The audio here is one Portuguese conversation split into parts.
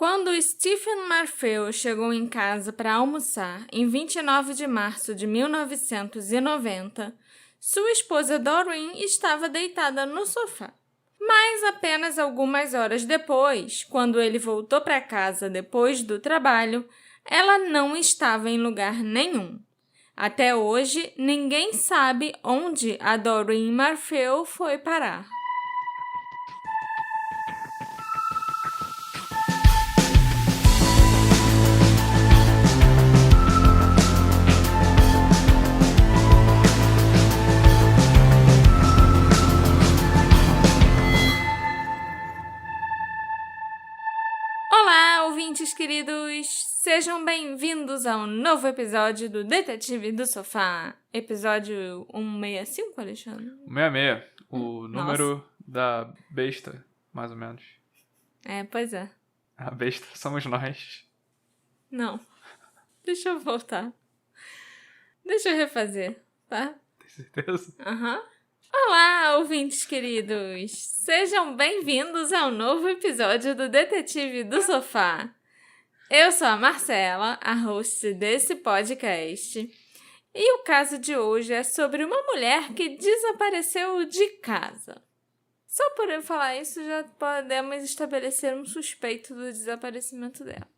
Quando Stephen Marfeu chegou em casa para almoçar em 29 de março de 1990, sua esposa Doreen estava deitada no sofá. Mas apenas algumas horas depois, quando ele voltou para casa depois do trabalho, ela não estava em lugar nenhum. Até hoje, ninguém sabe onde a Doreen Marfeu foi parar. Olá, ouvintes queridos! Sejam bem-vindos a um novo episódio do Detetive do Sofá. Episódio 165, Alexandre? 166, o número Nossa. da besta, mais ou menos. Pois é. A besta somos nós. Não. Deixa eu voltar. Deixa eu refazer, tá? Tem certeza? Aham. Olá, ouvintes queridos! Sejam bem-vindos ao novo episódio do Detetive do Sofá. Eu sou a Marcela, a host desse podcast, e o caso de hoje é sobre uma mulher que desapareceu de casa. Só por eu falar isso, já podemos estabelecer um suspeito do desaparecimento dela.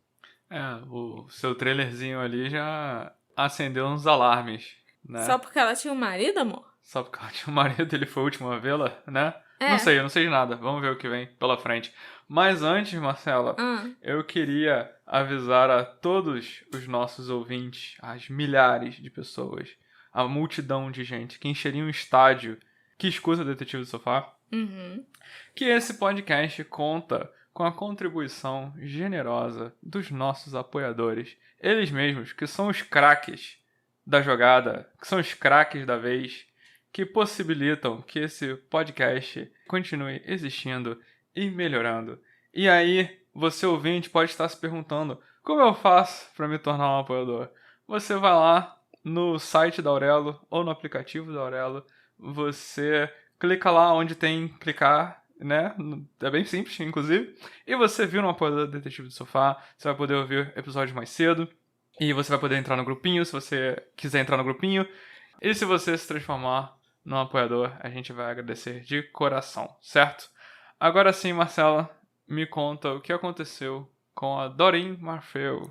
O seu trailerzinho ali já acendeu uns alarmes, né? Só porque ela tinha um marido, amor? Só porque ela tinha um marido, ele foi o último a vê-la, né? É. Eu não sei de nada. Vamos ver o que vem pela frente. Mas antes, Marcela, eu queria avisar a todos os nossos ouvintes, as milhares de pessoas, a multidão de gente que encheria um estádio que escuta o Detetive do Sofá, que esse podcast conta com a contribuição generosa dos nossos apoiadores. Eles mesmos, que são os craques da jogada, que são os craques da vez, que possibilitam que esse podcast continue existindo e melhorando. E aí, você ouvinte pode estar se perguntando, como eu faço para me tornar um apoiador? Você vai lá no site da Aurelo ou no aplicativo da Aurelo, você clica lá onde tem clicar, né? É bem simples, inclusive. E você viu no apoiador do Detetive do Sofá, você vai poder ouvir episódios mais cedo. E você vai poder entrar no grupinho, se você quiser entrar no grupinho. E se você se transformar num apoiador, a gente vai agradecer de coração, certo? Agora sim, Marcela, me conta o que aconteceu com a Doreen Marfeu.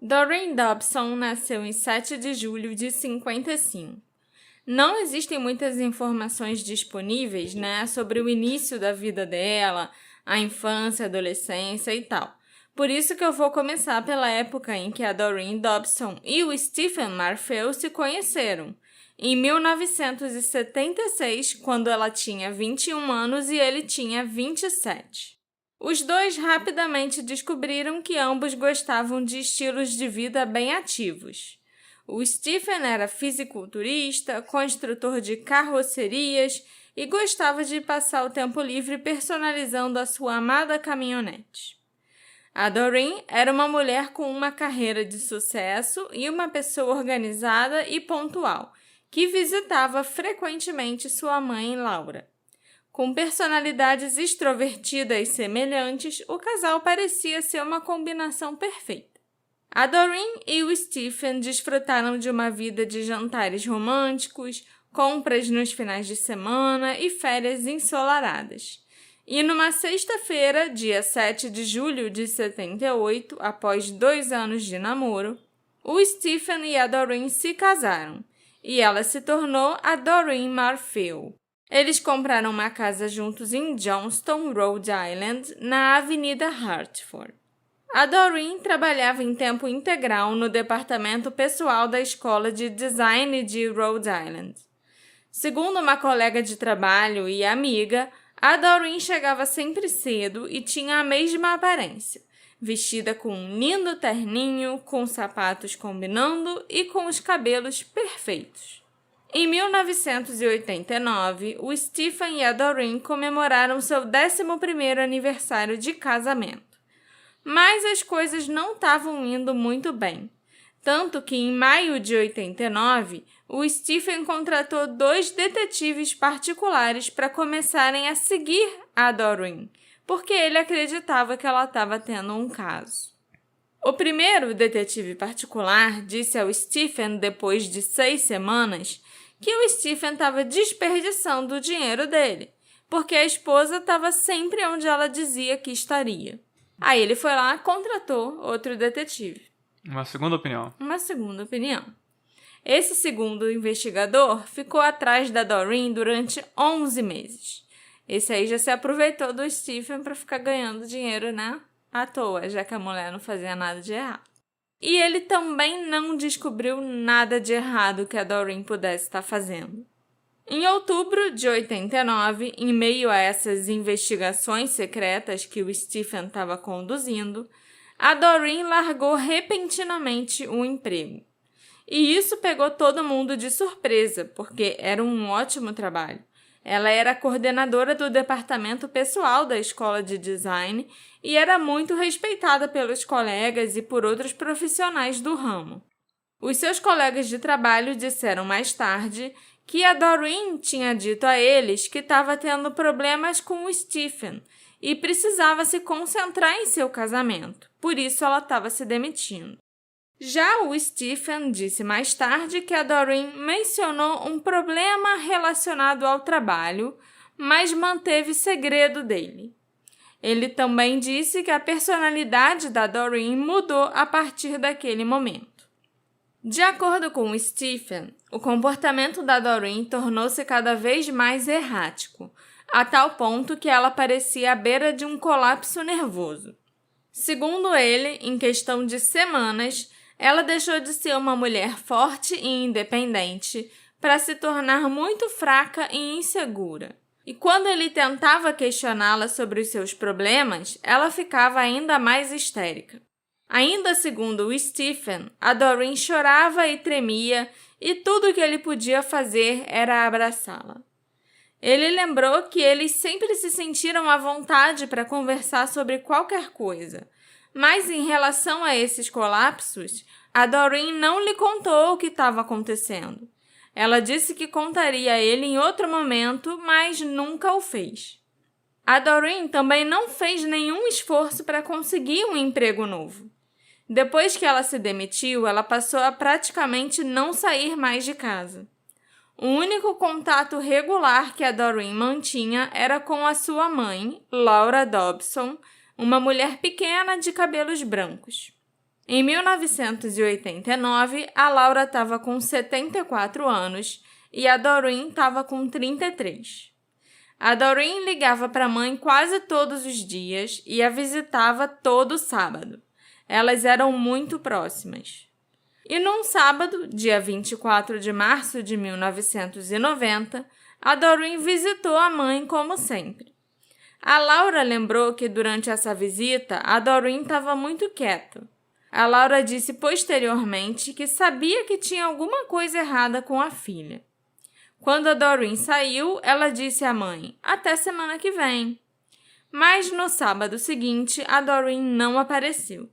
Doreen Dobson nasceu em 7 de julho de 55. Não existem muitas informações disponíveis, sobre o início da vida dela, a infância, a adolescência e tal. Por isso que eu vou começar pela época em que a Doreen Dobson e o Stephen Marfeu se conheceram, em 1976, quando ela tinha 21 anos e ele tinha 27. Os dois rapidamente descobriram que ambos gostavam de estilos de vida bem ativos. O Stephen era fisiculturista, construtor de carrocerias e gostava de passar o tempo livre personalizando a sua amada caminhonete. A Doreen era uma mulher com uma carreira de sucesso e uma pessoa organizada e pontual, que visitava frequentemente sua mãe, Laura. Com personalidades extrovertidas semelhantes, o casal parecia ser uma combinação perfeita. A Doreen e o Stephen desfrutaram de uma vida de jantares românticos, compras nos finais de semana e férias ensolaradas. E numa sexta-feira, dia 7 de julho de 78, após 2 anos de namoro, o Stephen e a Doreen se casaram, e ela se tornou a Doreen Marfeu. Eles compraram uma casa juntos em Johnston, Rhode Island, na Avenida Hartford. A Doreen trabalhava em tempo integral no departamento pessoal da Escola de Design de Rhode Island. Segundo uma colega de trabalho e amiga, a Doreen chegava sempre cedo e tinha a mesma aparência, vestida com um lindo terninho, com sapatos combinando e com os cabelos perfeitos. Em 1989, o Stephen e a Doreen comemoraram seu 11º aniversário de casamento. Mas as coisas não estavam indo muito bem. Tanto que, em maio de 89, o Stephen contratou 2 detetives particulares para começarem a seguir a Doreen, porque ele acreditava que ela estava tendo um caso. O primeiro detetive particular disse ao Stephen, depois de 6 semanas, que o Stephen estava desperdiçando o dinheiro dele, porque a esposa estava sempre onde ela dizia que estaria. Aí ele foi lá e contratou outro detetive. Uma segunda opinião. Uma segunda opinião. Esse segundo investigador ficou atrás da Doreen durante 11 meses. Esse aí já se aproveitou do Stephen para ficar ganhando dinheiro, né? À toa, já que a mulher não fazia nada de errado. E ele também não descobriu nada de errado que a Doreen pudesse estar fazendo. Em outubro de 89, em meio a essas investigações secretas que o Stephen estava conduzindo, a Doreen largou repentinamente o emprego. E isso pegou todo mundo de surpresa, porque era um ótimo trabalho. Ela era coordenadora do departamento pessoal da escola de design e era muito respeitada pelos colegas e por outros profissionais do ramo. Os seus colegas de trabalho disseram mais tarde que a Doreen tinha dito a eles que estava tendo problemas com o Stephen e precisava se concentrar em seu casamento, por isso ela estava se demitindo. Já o Stephen disse mais tarde que a Doreen mencionou um problema relacionado ao trabalho, mas manteve segredo dele. Ele também disse que a personalidade da Doreen mudou a partir daquele momento. De acordo com o Stephen, o comportamento da Doreen tornou-se cada vez mais errático, a tal ponto que ela parecia à beira de um colapso nervoso. Segundo ele, em questão de semanas, ela deixou de ser uma mulher forte e independente para se tornar muito fraca e insegura. E quando ele tentava questioná-la sobre os seus problemas, ela ficava ainda mais histérica. Ainda segundo o Stephen, a Doreen chorava e tremia e tudo o que ele podia fazer era abraçá-la. Ele lembrou que eles sempre se sentiram à vontade para conversar sobre qualquer coisa, mas em relação a esses colapsos, a Doreen não lhe contou o que estava acontecendo. Ela disse que contaria a ele em outro momento, mas nunca o fez. A Doreen também não fez nenhum esforço para conseguir um emprego novo. Depois que ela se demitiu, ela passou a praticamente não sair mais de casa. O único contato regular que a Doreen mantinha era com a sua mãe, Laura Dobson, uma mulher pequena de cabelos brancos. Em 1989, a Laura estava com 74 anos e a Doreen estava com 33. A Doreen ligava para a mãe quase todos os dias e a visitava todo sábado. Elas eram muito próximas. E num sábado, dia 24 de março de 1990, a Doreen visitou a mãe como sempre. A Laura lembrou que durante essa visita, a Doreen estava muito quieta. A Laura disse posteriormente que sabia que tinha alguma coisa errada com a filha. Quando a Doreen saiu, ela disse à mãe, até semana que vem. Mas no sábado seguinte, a Doreen não apareceu.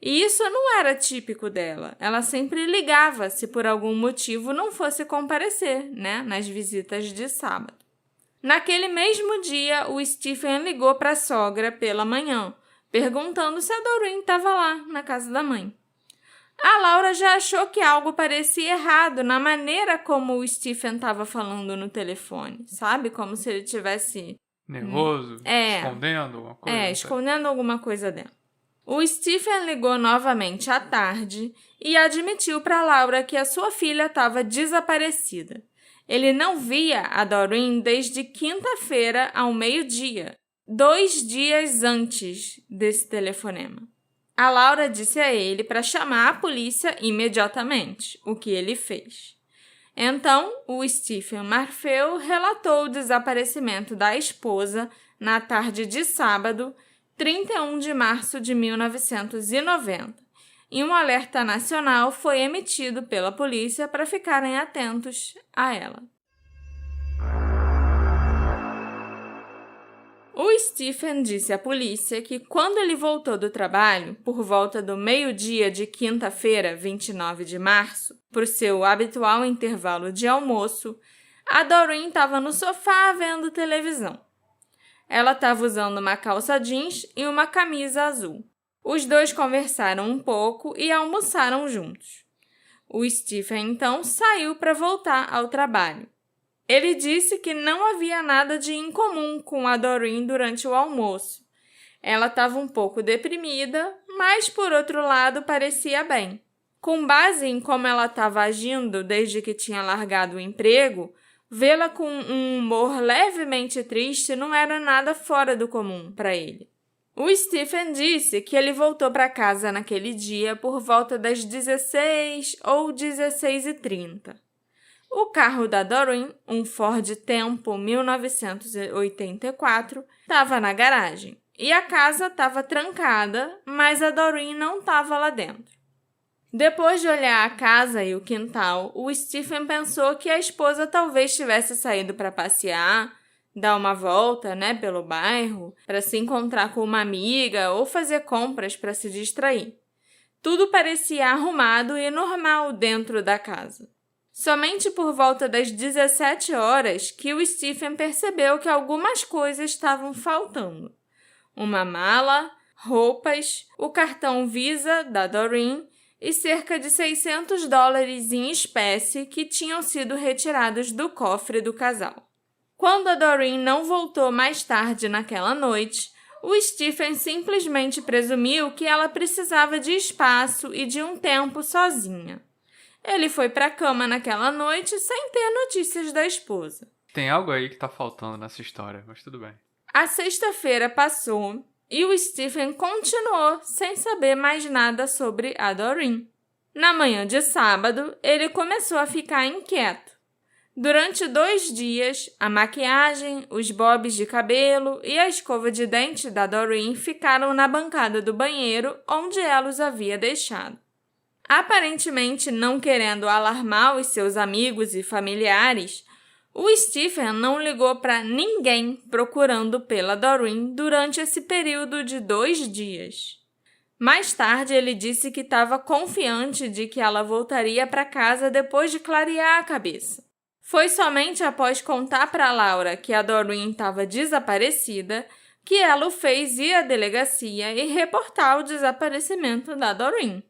E isso não era típico dela. Ela sempre ligava se por algum motivo não fosse comparecer, nas visitas de sábado. Naquele mesmo dia, o Stephen ligou para a sogra pela manhã, perguntando se a Doreen estava lá, na casa da mãe. A Laura já achou que algo parecia errado na maneira como o Stephen estava falando no telefone, sabe? Como se ele tivesse... nervoso? Escondendo alguma coisa? Escondendo alguma coisa dela. O Stephen ligou novamente à tarde e admitiu para Laura que a sua filha estava desaparecida. Ele não via a Doreen desde quinta-feira ao meio-dia, 2 dias antes desse telefonema. A Laura disse a ele para chamar a polícia imediatamente, o que ele fez. Então, o Stephen Marfeu relatou o desaparecimento da esposa na tarde de sábado, 31 de março de 1990, e um alerta nacional foi emitido pela polícia para ficarem atentos a ela. O Stephen disse à polícia que quando ele voltou do trabalho, por volta do meio-dia de quinta-feira, 29 de março, para o seu habitual intervalo de almoço, a Doreen estava no sofá vendo televisão. Ela estava usando uma calça jeans e uma camisa azul. Os dois conversaram um pouco e almoçaram juntos. O Stephen, então, saiu para voltar ao trabalho. Ele disse que não havia nada de incomum com a Doreen durante o almoço. Ela estava um pouco deprimida, mas, por outro lado, parecia bem. Com base em como ela estava agindo desde que tinha largado o emprego, vê-la com um humor levemente triste não era nada fora do comum para ele. O Stephen disse que ele voltou para casa naquele dia por volta das 16 ou 16h30. O carro da Doreen, um Ford Tempo 1984, estava na garagem e a casa estava trancada, mas a Doreen não estava lá dentro. Depois de olhar a casa e o quintal, o Stephen pensou que a esposa talvez tivesse saído para passear, dar uma volta, pelo bairro, para se encontrar com uma amiga ou fazer compras para se distrair. Tudo parecia arrumado e normal dentro da casa. Somente por volta das 17 horas que o Stephen percebeu que algumas coisas estavam faltando. Uma mala, roupas, o cartão Visa da Doreen e cerca de $600 em espécie que tinham sido retirados do cofre do casal. Quando a Doreen não voltou mais tarde naquela noite, o Stephen simplesmente presumiu que ela precisava de espaço e de um tempo sozinha. Ele foi para a cama naquela noite sem ter notícias da esposa. Tem algo aí que tá faltando nessa história, mas tudo bem. A sexta-feira passou e o Stephen continuou sem saber mais nada sobre a Doreen. Na manhã de sábado, ele começou a ficar inquieto. Durante 2 dias, a maquiagem, os bobs de cabelo e a escova de dente da Doreen ficaram na bancada do banheiro onde ela os havia deixado. Aparentemente não querendo alarmar os seus amigos e familiares, o Stephen não ligou para ninguém procurando pela Doreen durante esse período de 2 dias. Mais tarde, ele disse que estava confiante de que ela voltaria para casa depois de clarear a cabeça. Foi somente após contar para Laura que a Doreen estava desaparecida que ela o fez ir à delegacia e reportar o desaparecimento da Doreen.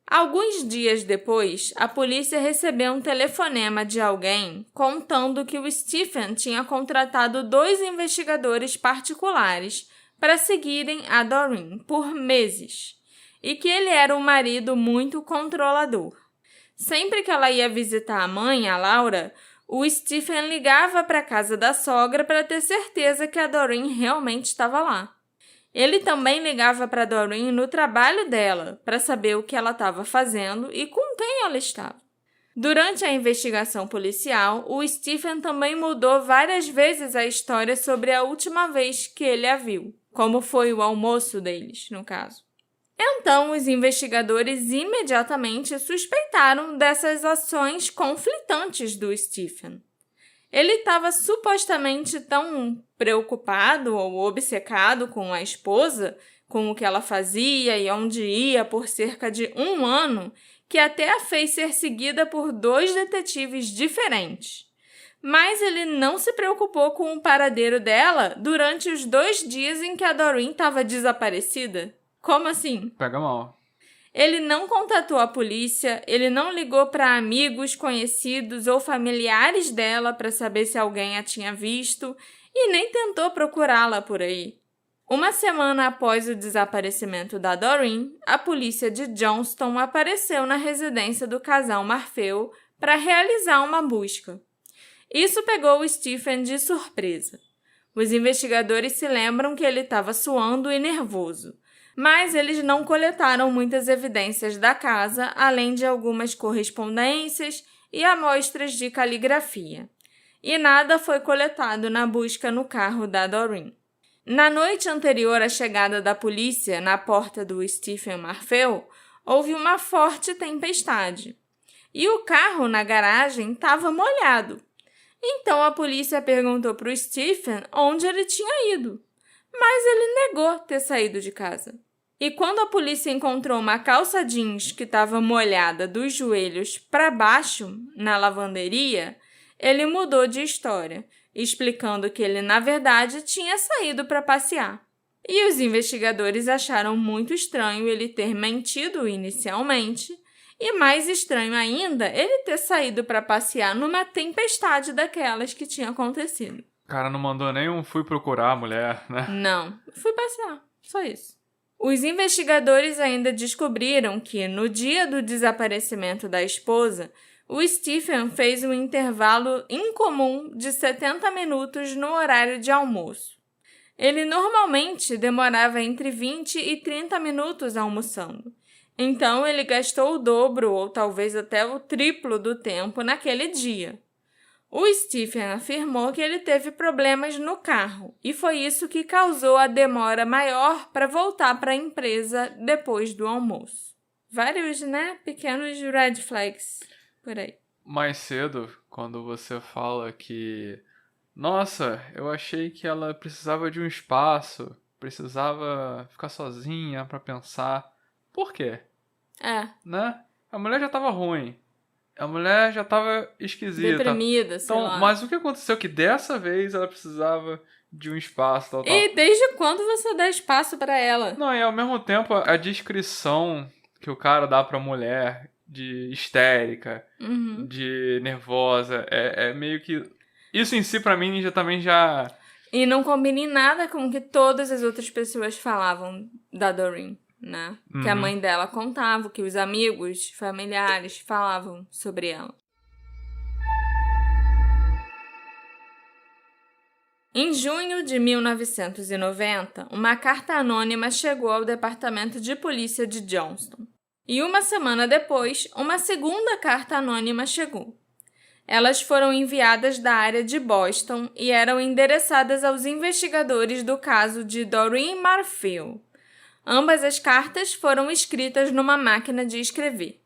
Alguns dias depois, a polícia recebeu um telefonema de alguém contando que o Stephen tinha contratado 2 investigadores particulares para seguirem a Doreen por meses e que ele era um marido muito controlador. Sempre que ela ia visitar a mãe, a Laura, o Stephen ligava para a casa da sogra para ter certeza que a Doreen realmente estava lá. Ele também ligava para a Doreen no trabalho dela para saber o que ela estava fazendo e com quem ela estava. Durante a investigação policial, o Stephen também mudou várias vezes a história sobre a última vez que ele a viu, como foi o almoço deles, no caso. Então, os investigadores imediatamente suspeitaram dessas ações conflitantes do Stephen. Ele estava supostamente tão preocupado ou obcecado com a esposa, com o que ela fazia e onde ia por cerca de 1 ano, que até a fez ser seguida por 2 detetives diferentes. Mas ele não se preocupou com o paradeiro dela durante os 2 dias em que a Doreen estava desaparecida. Como assim? Pega mal. Ele não contatou a polícia, ele não ligou para amigos, conhecidos ou familiares dela para saber se alguém a tinha visto e nem tentou procurá-la por aí. 1 semana após o desaparecimento da Doreen, a polícia de Johnston apareceu na residência do casal Marfeu para realizar uma busca. Isso pegou o Stephen de surpresa. Os investigadores se lembram que ele estava suando e nervoso. Mas eles não coletaram muitas evidências da casa, além de algumas correspondências e amostras de caligrafia. E nada foi coletado na busca no carro da Doreen. Na noite anterior à chegada da polícia na porta do Stephen Marfeu, houve uma forte tempestade. E o carro na garagem estava molhado. Então a polícia perguntou para o Stephen onde ele tinha ido. Mas ele negou ter saído de casa. E quando a polícia encontrou uma calça jeans que estava molhada dos joelhos para baixo na lavanderia, ele mudou de história explicando que ele, na verdade, tinha saído para passear. E os investigadores acharam muito estranho ele ter mentido inicialmente, e mais estranho ainda, ele ter saído para passear numa tempestade daquelas que tinha acontecido. O cara não mandou nem fui procurar a mulher, né? Não, fui passear, só isso. Os investigadores ainda descobriram que, no dia do desaparecimento da esposa, o Stephen fez um intervalo incomum de 70 minutos no horário de almoço. Ele normalmente demorava entre 20 e 30 minutos almoçando. Então, ele gastou o dobro ou talvez até o triplo do tempo naquele dia. O Stephen afirmou que ele teve problemas no carro e foi isso que causou a demora maior para voltar para a empresa depois do almoço. Vários, pequenos red flags por aí. Mais cedo, quando você fala que... Nossa, eu achei que ela precisava de um espaço, precisava ficar sozinha para pensar. Por quê? Né? A mulher já tava ruim. A mulher já tava esquisita. Deprimida, sei lá. Mas o que aconteceu que dessa vez ela precisava de um espaço, tal. E desde quando você dá espaço pra ela? Não, e ao mesmo tempo a descrição que o cara dá pra mulher de histérica, de nervosa, é meio que... Isso em si pra mim já... E não combina em nada com o que todas as outras pessoas falavam da Doreen. Né? Que a mãe dela contava, que os amigos, familiares falavam sobre ela. Em junho de 1990, uma carta anônima chegou ao departamento de polícia de Johnston. E uma semana depois, uma segunda carta anônima chegou. Elas foram enviadas da área de Boston e eram endereçadas aos investigadores do caso de Doreen Marfil. Ambas as cartas foram escritas numa máquina de escrever.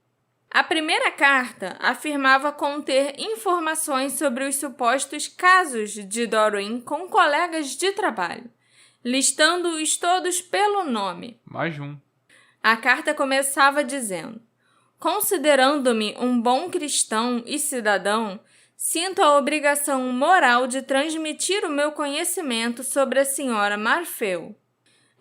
A primeira carta afirmava conter informações sobre os supostos casos de Doreen com colegas de trabalho, listando-os todos pelo nome. Mais um. A carta começava dizendo: considerando-me um bom cristão e cidadão, sinto a obrigação moral de transmitir o meu conhecimento sobre a senhora Marfil.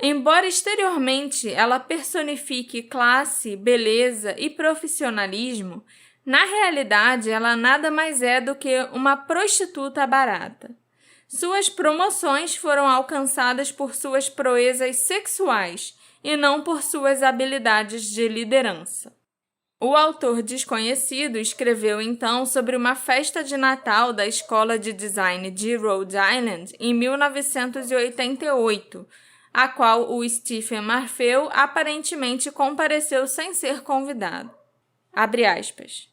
Embora exteriormente ela personifique classe, beleza e profissionalismo, na realidade ela nada mais é do que uma prostituta barata. Suas promoções foram alcançadas por suas proezas sexuais e não por suas habilidades de liderança. O autor desconhecido escreveu então sobre uma festa de Natal da Escola de Design de Rhode Island em 1988, a qual o Stephen Marfil aparentemente compareceu sem ser convidado. Abre aspas.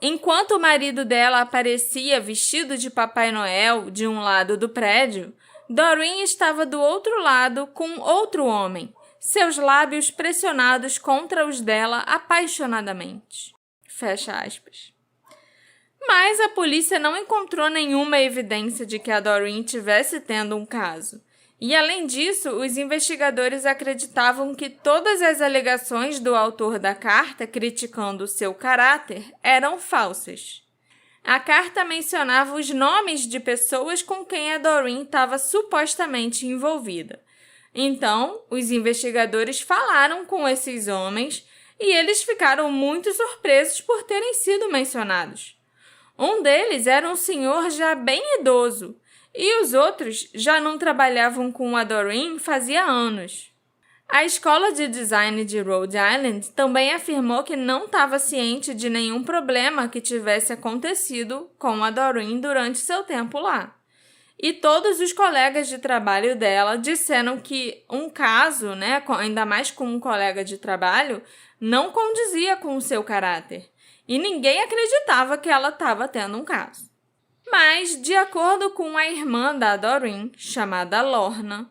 Enquanto o marido dela aparecia vestido de Papai Noel de um lado do prédio, Doreen estava do outro lado com outro homem, seus lábios pressionados contra os dela apaixonadamente. Fecha aspas. Mas a polícia não encontrou nenhuma evidência de que a Doreen tivesse tendo um caso. E, além disso, os investigadores acreditavam que todas as alegações do autor da carta criticando o seu caráter eram falsas. A carta mencionava os nomes de pessoas com quem a Doreen estava supostamente envolvida. Então, os investigadores falaram com esses homens e eles ficaram muito surpresos por terem sido mencionados. Um deles era um senhor já bem idoso, e os outros já não trabalhavam com a Doreen fazia anos. A Escola de Design de Rhode Island também afirmou que não estava ciente de nenhum problema que tivesse acontecido com a Doreen durante seu tempo lá. E todos os colegas de trabalho dela disseram que um caso, ainda mais com um colega de trabalho, não condizia com o seu caráter. E ninguém acreditava que ela estava tendo um caso. Mas, de acordo com a irmã da Doreen, chamada Lorna,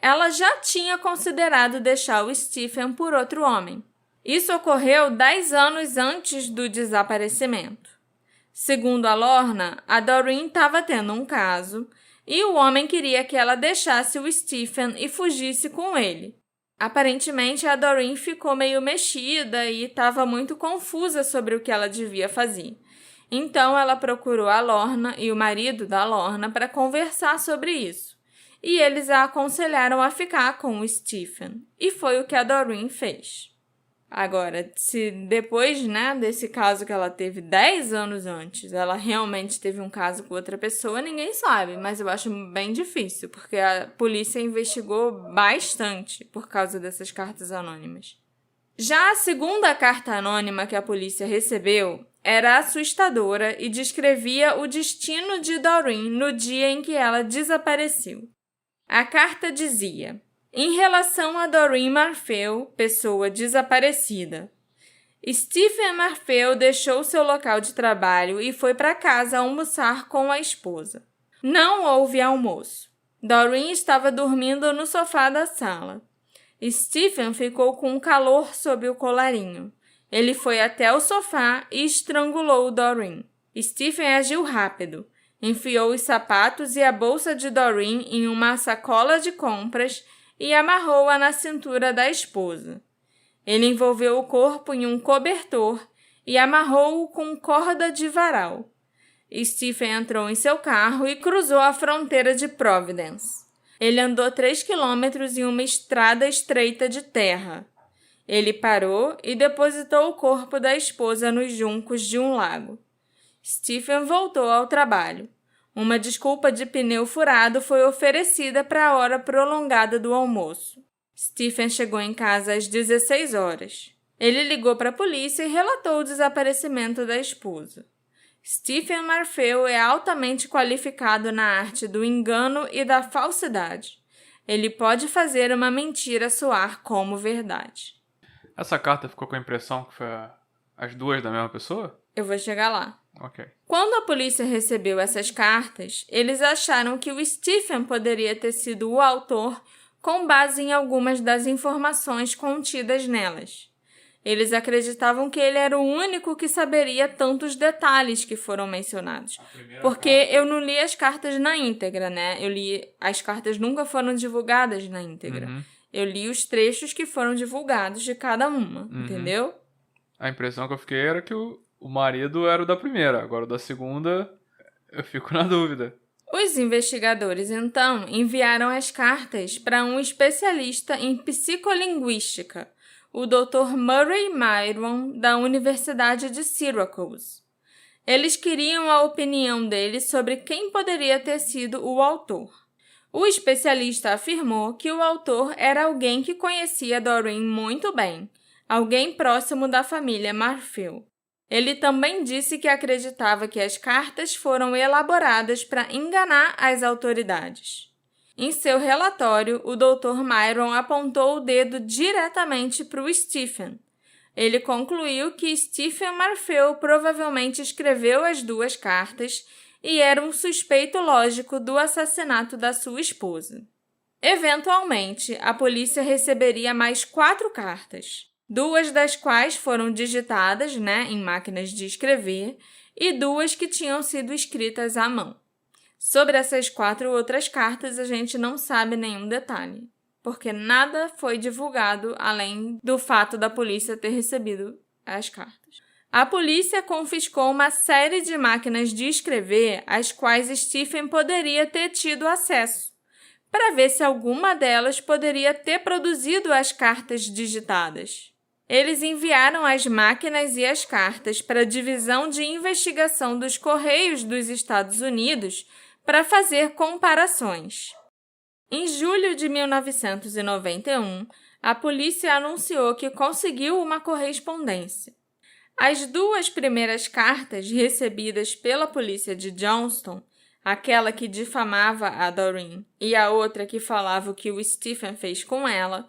ela já tinha considerado deixar o Stephen por outro homem. Isso ocorreu 10 anos antes do desaparecimento. Segundo a Lorna, a Doreen estava tendo um caso e o homem queria que ela deixasse o Stephen e fugisse com ele. Aparentemente, a Doreen ficou meio mexida e estava muito confusa sobre o que ela devia fazer. Então ela procurou a Lorna e o marido da Lorna para conversar sobre isso. E eles a aconselharam a ficar com o Stephen. E foi o que a Doreen fez. Agora, se depois, desse caso que ela teve 10 anos antes, ela realmente teve um caso com outra pessoa, ninguém sabe. Mas eu acho bem difícil, porque a polícia investigou bastante por causa dessas cartas anônimas. Já a segunda carta anônima que a polícia recebeu era assustadora e descrevia o destino de Doreen no dia em que ela desapareceu. A carta dizia: em relação a Doreen Marfeu, pessoa desaparecida, Stephen Marfeu deixou seu local de trabalho e foi para casa almoçar com a esposa. Não houve almoço. Doreen estava dormindo no sofá da sala. Stephen ficou com calor sob o colarinho. Ele foi até o sofá e estrangulou Doreen. Stephen agiu rápido. Enfiou os sapatos e a bolsa de Doreen em uma sacola de compras e amarrou-a na cintura da esposa. Ele envolveu o corpo em um cobertor e amarrou-o com corda de varal. Stephen entrou em seu carro e cruzou a fronteira de Providence. Ele andou 3 quilômetros em uma estrada estreita de terra. Ele parou e depositou o corpo da esposa nos juncos de um lago. Stephen voltou ao trabalho. Uma desculpa de pneu furado foi oferecida para a hora prolongada do almoço. Stephen chegou em casa às 16 horas. Ele ligou para a polícia e relatou o desaparecimento da esposa. Stephen Marfeu é altamente qualificado na arte do engano e da falsidade. Ele pode fazer uma mentira soar como verdade. Essa carta ficou com a impressão que foi as duas da mesma pessoa? Eu vou chegar lá. Ok. Quando a polícia recebeu essas cartas, eles acharam que o Stephen poderia ter sido o autor com base em algumas das informações contidas nelas. Eles acreditavam que ele era o único que saberia tantos detalhes que foram mencionados. Porque eu não li as cartas na íntegra, as cartas nunca foram divulgadas na íntegra. Uhum. Eu li os trechos que foram divulgados de cada uma, entendeu? A impressão que eu fiquei era que o marido era o da primeira, agora o da segunda eu fico na dúvida. Os investigadores, então, enviaram as cartas para um especialista em psicolinguística, o Dr. Murray Myron, da Universidade de Syracuse. Eles queriam a opinião dele sobre quem poderia ter sido o autor. O especialista afirmou que o autor era alguém que conhecia Doreen muito bem, alguém próximo da família Marfeu. Ele também disse que acreditava que as cartas foram elaboradas para enganar as autoridades. Em seu relatório, o Dr. Myron apontou o dedo diretamente para o Stephen. Ele concluiu que Stephen Marfeu provavelmente escreveu as duas cartas e era um suspeito lógico do assassinato da sua esposa. Eventualmente, a polícia receberia mais 4 cartas, 2 das quais foram digitadas em máquinas de escrever e 2 que tinham sido escritas à mão. Sobre essas 4 outras cartas, a gente não sabe nenhum detalhe, porque nada foi divulgado além do fato da polícia ter recebido as cartas. A polícia confiscou uma série de máquinas de escrever às quais Stephen poderia ter tido acesso, para ver se alguma delas poderia ter produzido as cartas digitadas. Eles enviaram as máquinas e as cartas para a Divisão de Investigação dos Correios dos Estados Unidos para fazer comparações. Em julho de 1991, a polícia anunciou que conseguiu uma correspondência. As 2 primeiras cartas recebidas pela polícia de Johnston, aquela que difamava a Doreen e a outra que falava o que o Stephen fez com ela,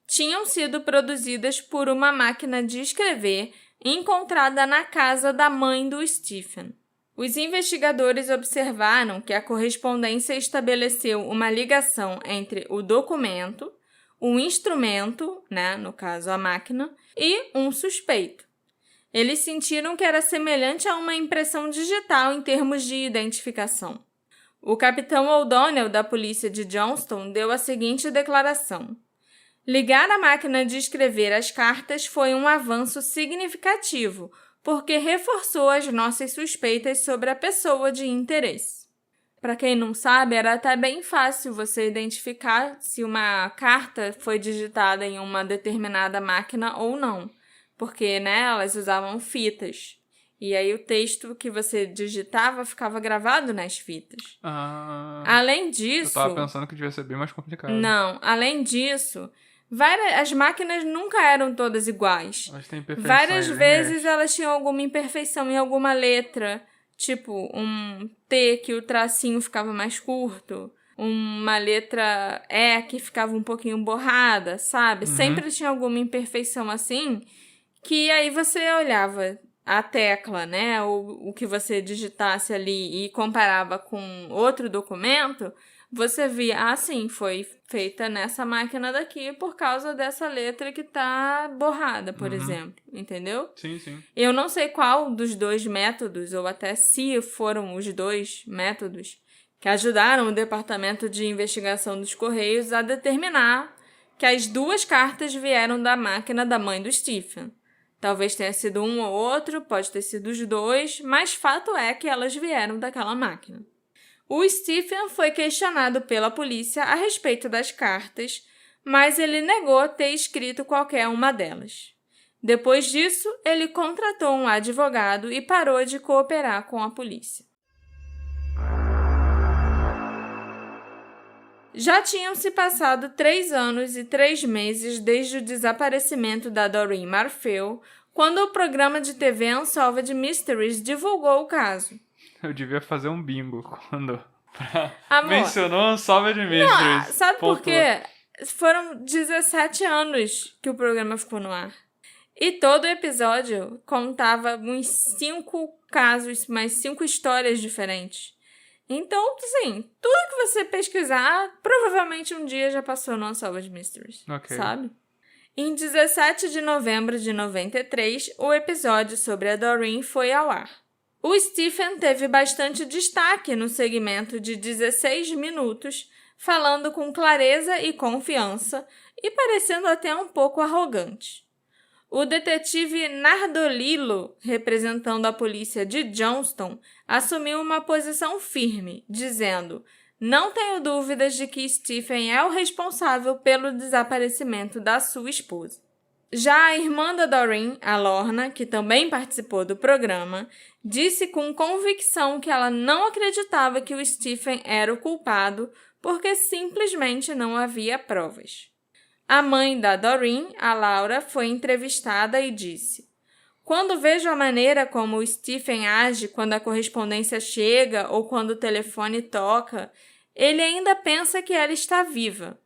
tinham sido produzidas por uma máquina de escrever encontrada na casa da mãe do Stephen. Os investigadores observaram que a correspondência estabeleceu uma ligação entre o documento, o instrumento, no caso a máquina, e um suspeito. Eles sentiram que era semelhante a uma impressão digital em termos de identificação. O capitão O'Donnell, da polícia de Johnston, deu a seguinte declaração: ligar a máquina de escrever as cartas foi um avanço significativo, porque reforçou as nossas suspeitas sobre a pessoa de interesse. Para quem não sabe, era até bem fácil você identificar se uma carta foi digitada em uma determinada máquina ou não, porque, né, elas usavam fitas. E aí o texto que você digitava ficava gravado nas fitas. Além disso... Eu tava pensando que devia ser bem mais complicado. Não, além disso, as máquinas nunca eram todas iguais. Elas têm imperfeições. Várias vezes elas tinham alguma imperfeição em alguma letra. Tipo, um T que o tracinho ficava mais curto, uma letra E que ficava um pouquinho borrada, sabe? Sempre tinha alguma imperfeição assim, que aí você olhava a tecla, né? Ou o que você digitasse ali e comparava com outro documento, você via, sim, foi feita nessa máquina daqui por causa dessa letra que tá borrada, por exemplo. Entendeu? Sim, sim. Eu não sei qual dos dois métodos, ou até se foram os dois métodos, que ajudaram o Departamento de Investigação dos Correios a determinar que as duas cartas vieram da máquina da mãe do Stephen. Talvez tenha sido um ou outro, pode ter sido os dois, mas fato é que elas vieram daquela máquina. O Stephen foi questionado pela polícia a respeito das cartas, mas ele negou ter escrito qualquer uma delas. Depois disso, ele contratou um advogado e parou de cooperar com a polícia. Já tinham se passado 3 anos e 3 meses desde o desaparecimento da Doreen Marfell, quando o programa de TV Unsolved Mysteries divulgou o caso. Eu devia fazer um bingo quando mencionou Unsolved Mysteries. Não, sabe por quê? Foram 17 anos que o programa ficou no ar. E todo episódio contava uns 5 casos, mais 5 histórias diferentes. Então, sim, tudo que você pesquisar, provavelmente um dia já passou no Unsolved Mysteries, sabe? Em 17 de novembro de 93, o episódio sobre a Doreen foi ao ar. O Stephen teve bastante destaque no segmento de 16 minutos, falando com clareza e confiança e parecendo até um pouco arrogante. O detetive Nardolillo, representando a polícia de Johnston, assumiu uma posição firme, dizendo: "Não tenho dúvidas de que Stephen é o responsável pelo desaparecimento da sua esposa." Já a irmã da Doreen, a Lorna, que também participou do programa, disse com convicção que ela não acreditava que o Stephen era o culpado porque simplesmente não havia provas. A mãe da Doreen, a Laura, foi entrevistada e disse: "Quando vejo a maneira como o Stephen age quando a correspondência chega ou quando o telefone toca, ele ainda pensa que ela está viva."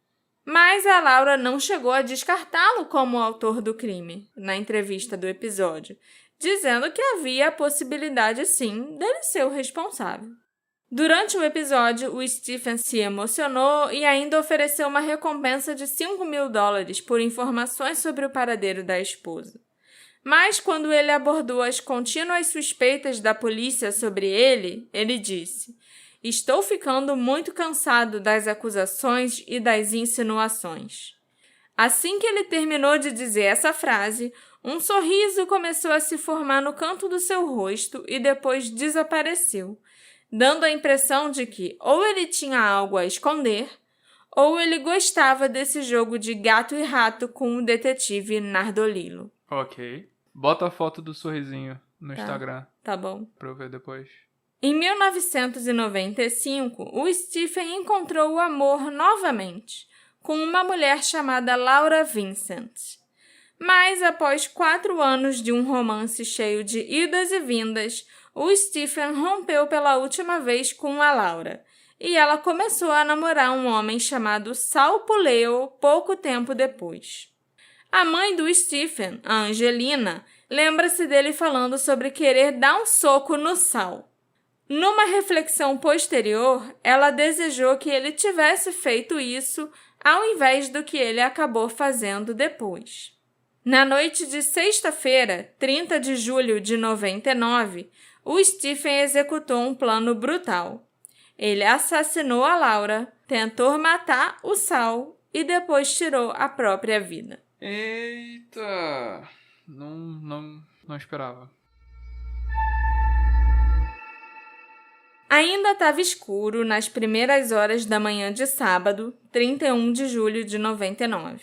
Mas a Laura não chegou a descartá-lo como o autor do crime, na entrevista do episódio, dizendo que havia a possibilidade, sim, dele ser o responsável. Durante o episódio, o Stephen se emocionou e ainda ofereceu uma recompensa de $5.000 por informações sobre o paradeiro da esposa. Mas quando ele abordou as contínuas suspeitas da polícia sobre ele, ele disse: "Estou ficando muito cansado das acusações e das insinuações." Assim que ele terminou de dizer essa frase, um sorriso começou a se formar no canto do seu rosto e depois desapareceu, dando a impressão de que ou ele tinha algo a esconder, ou ele gostava desse jogo de gato e rato com o detetive Nardolillo. Ok. Bota a foto do sorrisinho no Instagram. Tá bom. Pra eu ver depois. Em 1995, o Stephen encontrou o amor novamente, com uma mulher chamada Laura Vincent. Mas, após 4 anos de um romance cheio de idas e vindas, o Stephen rompeu pela última vez com a Laura, e ela começou a namorar um homem chamado Sal Puleo pouco tempo depois. A mãe do Stephen, a Angelina, lembra-se dele falando sobre querer dar um soco no Sal. Numa reflexão posterior, ela desejou que ele tivesse feito isso ao invés do que ele acabou fazendo depois. Na noite de sexta-feira, 30 de julho de 99, o Stephen executou um plano brutal. Ele assassinou a Laura, tentou matar o Sal e depois tirou a própria vida. Eita! Não esperava. Ainda estava escuro nas primeiras horas da manhã de sábado, 31 de julho de 99.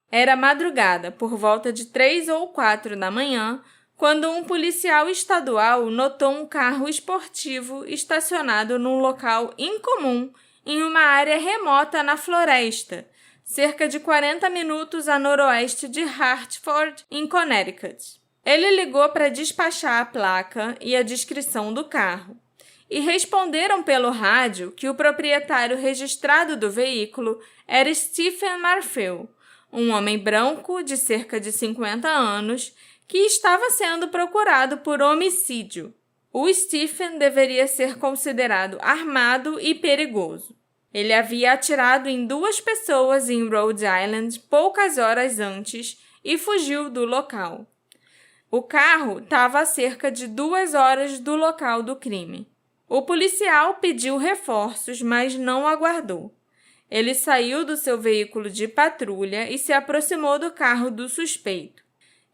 Era madrugada, por volta de 3 ou 4 da manhã, quando um policial estadual notou um carro esportivo estacionado num local incomum em uma área remota na floresta, cerca de 40 minutos a noroeste de Hartford, em Connecticut. Ele ligou para despachar a placa e a descrição do carro, e responderam pelo rádio que o proprietário registrado do veículo era Stephen Marfil, um homem branco de cerca de 50 anos que estava sendo procurado por homicídio. O Stephen deveria ser considerado armado e perigoso. Ele havia atirado em 2 pessoas em Rhode Island poucas horas antes e fugiu do local. O carro estava a cerca de 2 horas do local do crime. O policial pediu reforços, mas não aguardou. Ele saiu do seu veículo de patrulha e se aproximou do carro do suspeito.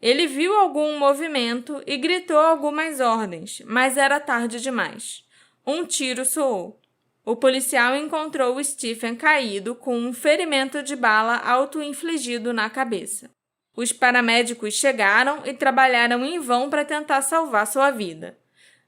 Ele viu algum movimento e gritou algumas ordens, mas era tarde demais. Um tiro soou. O policial encontrou o Stephen caído com um ferimento de bala auto-infligido na cabeça. Os paramédicos chegaram e trabalharam em vão para tentar salvar sua vida.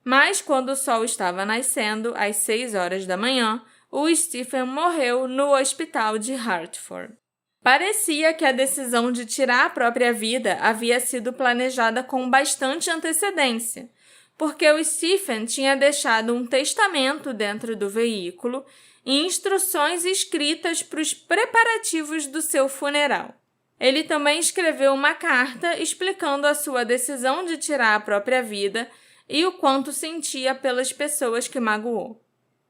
Mas quando o sol estava nascendo, às 6 horas da manhã, o Stephen morreu no hospital de Hartford. Parecia que a decisão de tirar a própria vida havia sido planejada com bastante antecedência, porque o Stephen tinha deixado um testamento dentro do veículo e instruções escritas para os preparativos do seu funeral. Ele também escreveu uma carta explicando a sua decisão de tirar a própria vida e o quanto sentia pelas pessoas que magoou.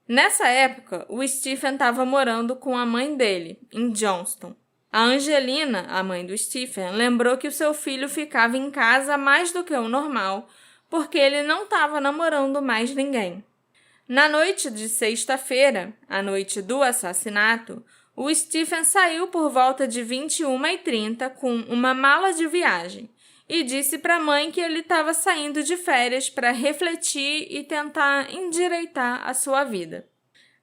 Nessa época, o Stephen estava morando com a mãe dele, em Johnston. A Angelina, a mãe do Stephen, lembrou que o seu filho ficava em casa mais do que o normal, porque ele não estava namorando mais ninguém. Na noite de sexta-feira, a noite do assassinato, o Stephen saiu por volta de 21h30 com uma mala de viagem e disse para a mãe que ele estava saindo de férias para refletir e tentar endireitar a sua vida.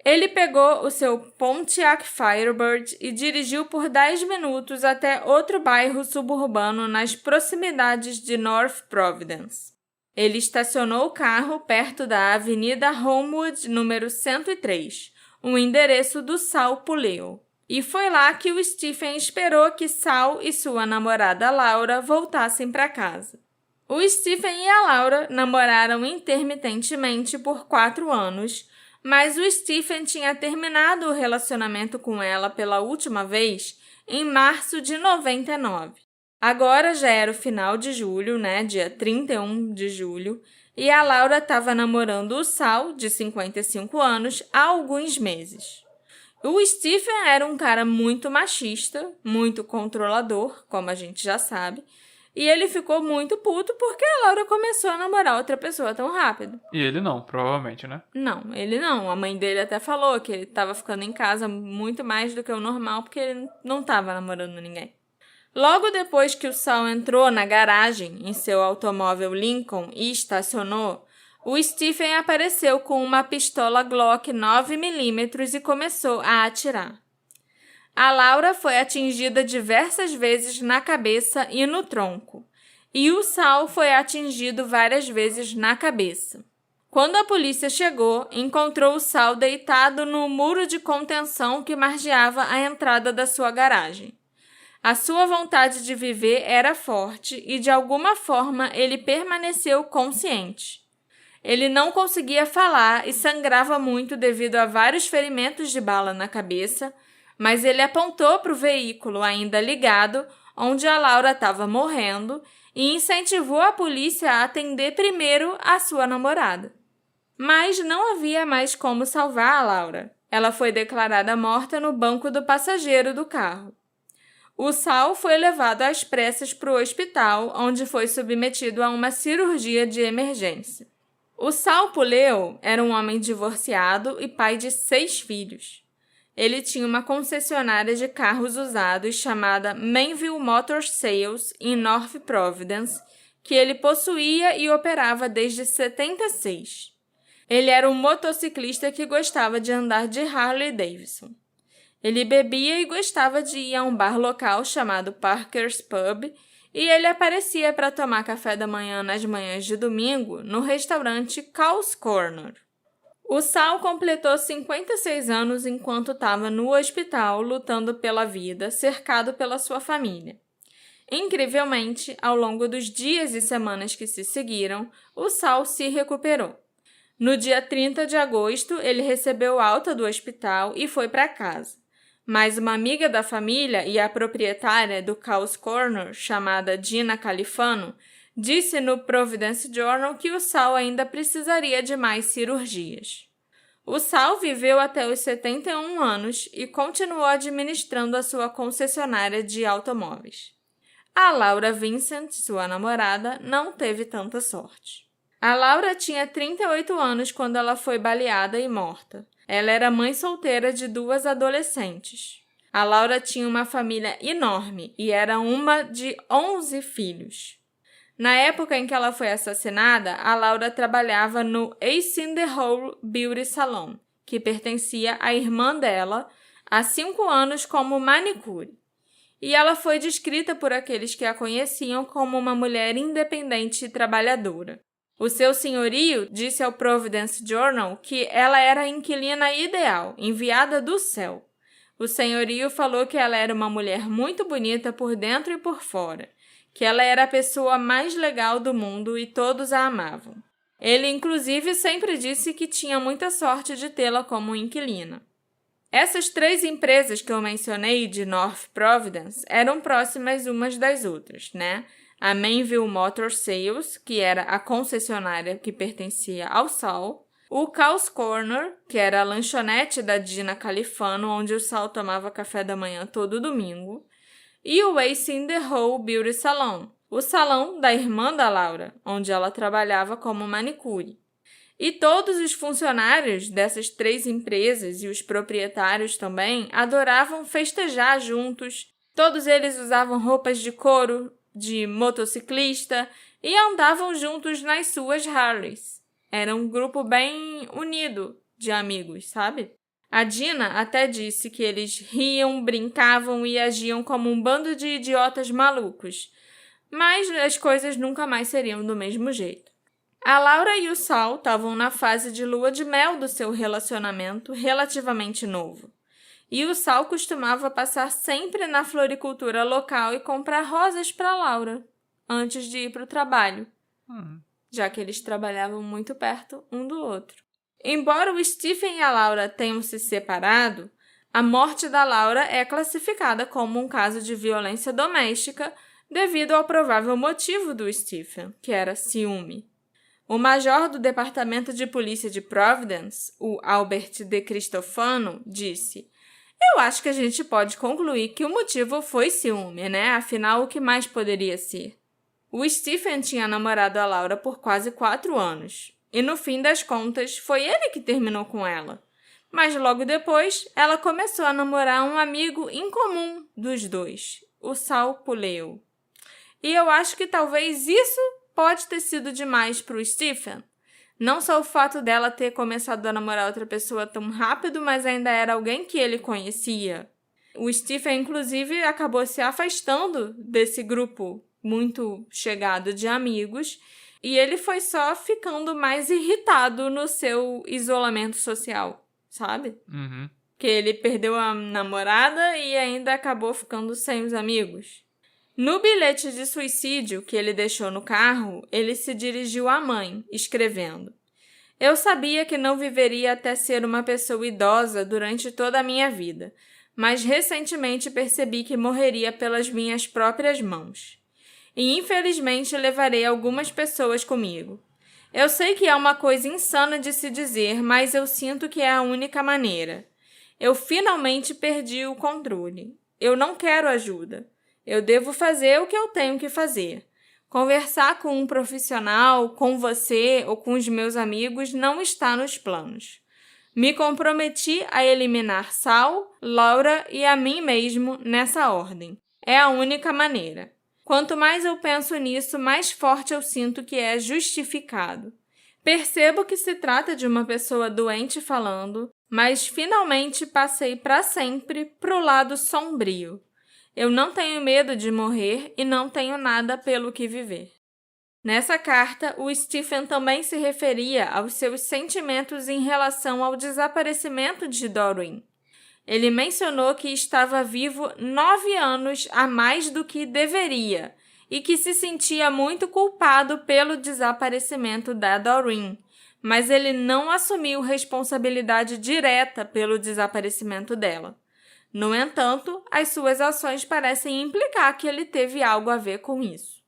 Ele pegou o seu Pontiac Firebird e dirigiu por 10 minutos até outro bairro suburbano nas proximidades de North Providence. Ele estacionou o carro perto da Avenida Homewood, número 103, o endereço do Sal Puleo. E foi lá que o Stephen esperou que Sal e sua namorada Laura voltassem para casa. O Stephen e a Laura namoraram intermitentemente por 4 anos, mas o Stephen tinha terminado o relacionamento com ela pela última vez em março de 99. Agora já era o final de julho, dia 31 de julho, e a Laura estava namorando o Sal, de 55 anos, há alguns meses. O Stephen era um cara muito machista, muito controlador, como a gente já sabe, e ele ficou muito puto porque a Laura começou a namorar outra pessoa tão rápido. E ele não, provavelmente, né? Não, ele não. A mãe dele até falou que ele estava ficando em casa muito mais do que o normal porque ele não estava namorando ninguém. Logo depois que o Sal entrou na garagem em seu automóvel Lincoln e estacionou, o Stephen apareceu com uma pistola Glock 9mm e começou a atirar. A Laura foi atingida diversas vezes na cabeça e no tronco, e o Sal foi atingido várias vezes na cabeça. Quando a polícia chegou, encontrou o Sal deitado no muro de contenção que margeava a entrada da sua garagem. A sua vontade de viver era forte e, de alguma forma, ele permaneceu consciente. Ele não conseguia falar e sangrava muito devido a vários ferimentos de bala na cabeça, mas ele apontou para o veículo ainda ligado, onde a Laura estava morrendo, e incentivou a polícia a atender primeiro a sua namorada. Mas não havia mais como salvar a Laura. Ela foi declarada morta no banco do passageiro do carro. O Sal foi levado às pressas para o hospital, onde foi submetido a uma cirurgia de emergência. O Sal Puleo era um homem divorciado e pai de 6 filhos. Ele tinha uma concessionária de carros usados chamada Mainville Motor Sales em North Providence, que ele possuía e operava desde 76. Ele era um motociclista que gostava de andar de Harley Davidson. Ele bebia e gostava de ir a um bar local chamado Parker's Pub, e ele aparecia para tomar café da manhã nas manhãs de domingo no restaurante Cal's Corner. O Sal completou 56 anos enquanto estava no hospital lutando pela vida, cercado pela sua família. Incrivelmente, ao longo dos dias e semanas que se seguiram, o Sal se recuperou. No dia 30 de agosto, ele recebeu alta do hospital e foi para casa. Mas uma amiga da família e a proprietária do Cal's Corner, chamada Gina Califano, disse no Providence Journal que o Sal ainda precisaria de mais cirurgias. O Sal viveu até os 71 anos e continuou administrando a sua concessionária de automóveis. A Laura Vincent, sua namorada, não teve tanta sorte. A Laura tinha 38 anos quando ela foi baleada e morta. Ela era mãe solteira de 2 adolescentes. A Laura tinha uma família enorme e era uma de 11 filhos. Na época em que ela foi assassinada, a Laura trabalhava no Ace in the Hole Beauty Salon, que pertencia à irmã dela, há 5 anos como manicure. E ela foi descrita por aqueles que a conheciam como uma mulher independente e trabalhadora. O seu senhorio disse ao Providence Journal que ela era a inquilina ideal, enviada do céu. O senhorio falou que ela era uma mulher muito bonita por dentro e por fora, que ela era a pessoa mais legal do mundo e todos a amavam. Ele, inclusive, sempre disse que tinha muita sorte de tê-la como inquilina. Essas 3 empresas que eu mencionei de North Providence eram próximas umas das outras, né? A Mainville Motor Sales, que era a concessionária que pertencia ao Sal, o Cal's Corner, que era a lanchonete da Gina Califano, onde o Sal tomava café da manhã todo domingo, e o Ace in the Hole Beauty Salon, o salão da irmã da Laura, onde ela trabalhava como manicure. E todos os funcionários dessas 3 empresas e os proprietários também adoravam festejar juntos. Todos eles usavam roupas de couro, de motociclista e andavam juntos nas suas Harleys. Era um grupo bem unido de amigos, sabe? A Gina até disse que eles riam, brincavam e agiam como um bando de idiotas malucos. Mas as coisas nunca mais seriam do mesmo jeito. A Laura e o Sal estavam na fase de lua de mel do seu relacionamento relativamente novo. E o Sal costumava passar sempre na floricultura local e comprar rosas para Laura, antes de ir para o trabalho, já que eles trabalhavam muito perto um do outro. Embora o Stephen e a Laura tenham se separado, a morte da Laura é classificada como um caso de violência doméstica devido ao provável motivo do Stephen, que era ciúme. O major do Departamento de Polícia de Providence, o Albert De Cristofano, disse: "Eu acho que a gente pode concluir que o motivo foi ciúme, né? Afinal, o que mais poderia ser?" O Stephen tinha namorado a Laura por quase 4 anos. E no fim das contas, foi ele que terminou com ela. Mas logo depois, ela começou a namorar um amigo em comum dos dois, o Sal Puleo. E eu acho que talvez isso pode ter sido demais para o Stephen. Não só o fato dela ter começado a namorar outra pessoa tão rápido, mas ainda era alguém que ele conhecia. O Stephen, inclusive, acabou se afastando desse grupo muito chegado de amigos e ele foi só ficando mais irritado no seu isolamento social, sabe? Que ele perdeu a namorada e ainda acabou ficando sem os amigos. No bilhete de suicídio que ele deixou no carro, ele se dirigiu à mãe, escrevendo: "Eu sabia que não viveria até ser uma pessoa idosa durante toda a minha vida, mas recentemente percebi que morreria pelas minhas próprias mãos. E infelizmente levarei algumas pessoas comigo. Eu sei que é uma coisa insana de se dizer, mas eu sinto que é a única maneira. Eu finalmente perdi o controle. Eu não quero ajuda. Eu devo fazer o que eu tenho que fazer. Conversar com um profissional, com você ou com os meus amigos não está nos planos. Me comprometi a eliminar Sal, Laura e a mim mesmo nessa ordem. É a única maneira. Quanto mais eu penso nisso, mais forte eu sinto que é justificado. Percebo que se trata de uma pessoa doente falando, mas finalmente passei para sempre pro lado sombrio. Eu não tenho medo de morrer e não tenho nada pelo que viver. Nessa carta, o Stephen também se referia aos seus sentimentos em relação ao desaparecimento de Doreen. Ele mencionou que estava vivo 9 anos a mais do que deveria e que se sentia muito culpado pelo desaparecimento da Doreen, mas ele não assumiu responsabilidade direta pelo desaparecimento dela. No entanto, as suas ações parecem implicar que ele teve algo a ver com isso.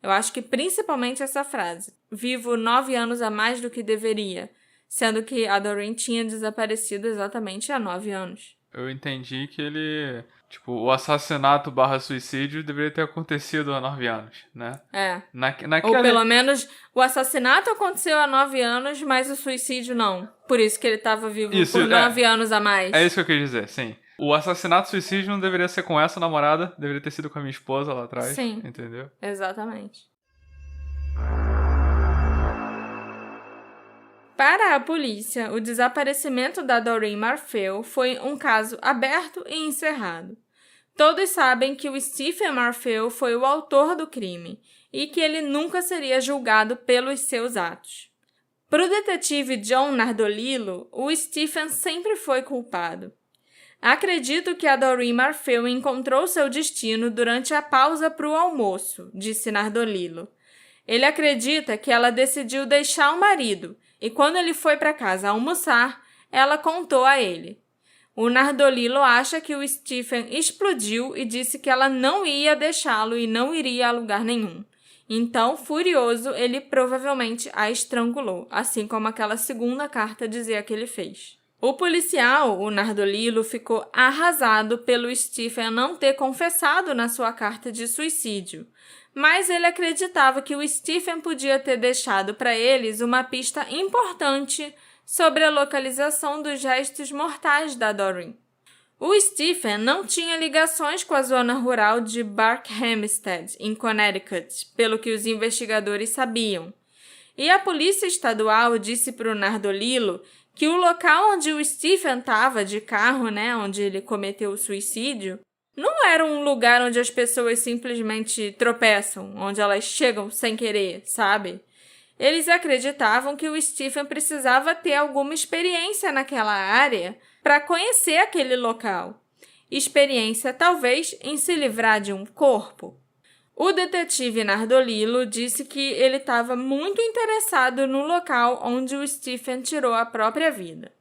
Eu acho que principalmente essa frase, vivo 9 anos a mais do que deveria, sendo que a Doreen tinha desaparecido exatamente há 9 anos. Eu entendi que ele, o assassinato / suicídio deveria ter acontecido há 9 anos, né? Ou pelo menos o assassinato aconteceu há 9 anos, mas o suicídio não. Por isso que ele estava vivo por 9 anos a mais. É isso que eu quis dizer, sim. O assassinato e suicídio não deveria ser com essa namorada, deveria ter sido com a minha esposa lá atrás. Sim. Entendeu? Exatamente. Para a polícia, o desaparecimento da Doreen Marfell foi um caso aberto e encerrado. Todos sabem que o Stephen Marfell foi o autor do crime e que ele nunca seria julgado pelos seus atos. Para o detetive John Nardolillo, o Stephen sempre foi culpado. Acredito que a Doreen Marfell encontrou seu destino durante a pausa para o almoço, disse Nardolillo. Ele acredita que ela decidiu deixar o marido e quando ele foi para casa almoçar, ela contou a ele. O Nardolillo acha que o Stephen explodiu e disse que ela não ia deixá-lo e não iria a lugar nenhum. Então, furioso, ele provavelmente a estrangulou, assim como aquela segunda carta dizia que ele fez. O policial, o Nardolillo, ficou arrasado pelo Stephen não ter confessado na sua carta de suicídio, mas ele acreditava que o Stephen podia ter deixado para eles uma pista importante sobre a localização dos restos mortais da Doreen. O Stephen não tinha ligações com a zona rural de Barkhamsted, em Connecticut, pelo que os investigadores sabiam. E a polícia estadual disse para o Nardolillo que o local onde o Stephen estava de carro, onde ele cometeu o suicídio, não era um lugar onde as pessoas simplesmente tropeçam, onde elas chegam sem querer, sabe? Eles acreditavam que o Stephen precisava ter alguma experiência naquela área para conhecer aquele local. Experiência, talvez, em se livrar de um corpo. O detetive Nardolillo disse que ele estava muito interessado no local onde o Stephen tirou a própria vida.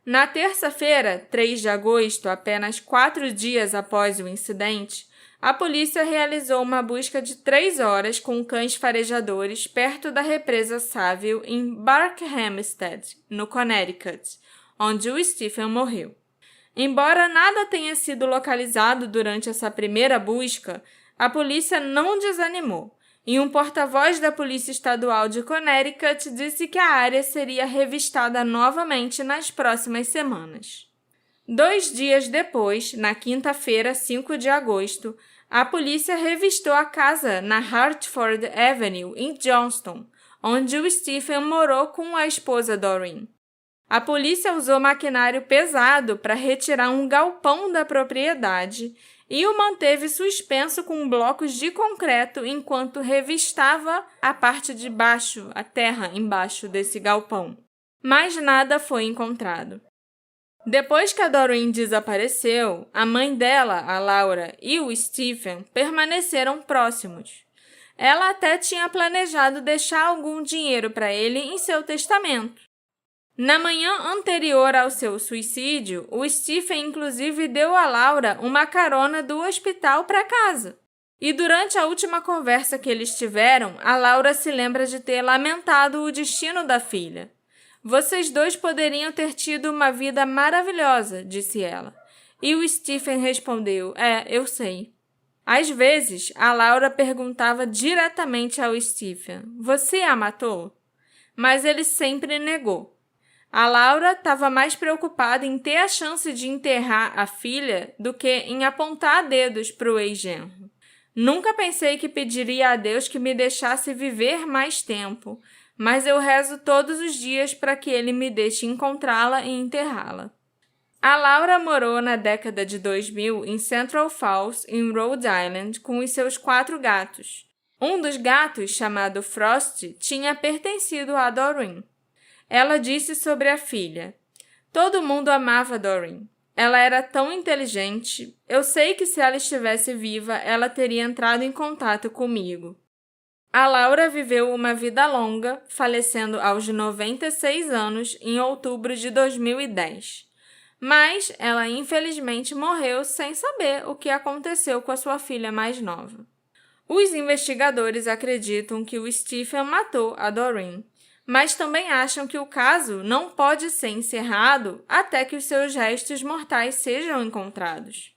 Na terça-feira, 3 de agosto, apenas 4 dias após o incidente, a polícia realizou uma busca de 3 horas com cães farejadores perto da represa Saville em Barkhamsted, no Connecticut, onde o Stephen morreu. Embora nada tenha sido localizado durante essa primeira busca, a polícia não desanimou, e um porta-voz da Polícia Estadual de Connecticut disse que a área seria revistada novamente nas próximas semanas. 2 dias depois, na quinta-feira, 5 de agosto, a polícia revistou a casa na Hartford Avenue, em Johnston, onde o Stephen morou com a esposa Doreen. A polícia usou maquinário pesado para retirar um galpão da propriedade e o manteve suspenso com blocos de concreto enquanto revistava a parte de baixo, a terra embaixo desse galpão. Mas nada foi encontrado. Depois que a Doreen desapareceu, a mãe dela, a Laura, e o Stephen permaneceram próximos. Ela até tinha planejado deixar algum dinheiro para ele em seu testamento. Na manhã anterior ao seu suicídio, o Stephen inclusive deu a Laura uma carona do hospital para casa. E durante a última conversa que eles tiveram, a Laura se lembra de ter lamentado o destino da filha. Vocês dois poderiam ter tido uma vida maravilhosa, disse ela. E o Stephen respondeu, eu sei. Às vezes, a Laura perguntava diretamente ao Stephen, você a matou? Mas ele sempre negou. A Laura estava mais preocupada em ter a chance de enterrar a filha do que em apontar dedos para o ex-genro. Nunca pensei que pediria a Deus que me deixasse viver mais tempo, mas eu rezo todos os dias para que ele me deixe encontrá-la e enterrá-la. A Laura morou na década de 2000 em Central Falls, em Rhode Island, com os seus 4 gatos. Um dos gatos, chamado Frosty, tinha pertencido a Doreen. Ela disse sobre a filha: "Todo mundo amava Doreen. Ela era tão inteligente. Eu sei que se ela estivesse viva, ela teria entrado em contato comigo." A Laura viveu uma vida longa, falecendo aos 96 anos em outubro de 2010. Mas ela infelizmente morreu sem saber o que aconteceu com a sua filha mais nova. Os investigadores acreditam que o Stephen matou a Doreen, mas também acham que o caso não pode ser encerrado até que os seus restos mortais sejam encontrados.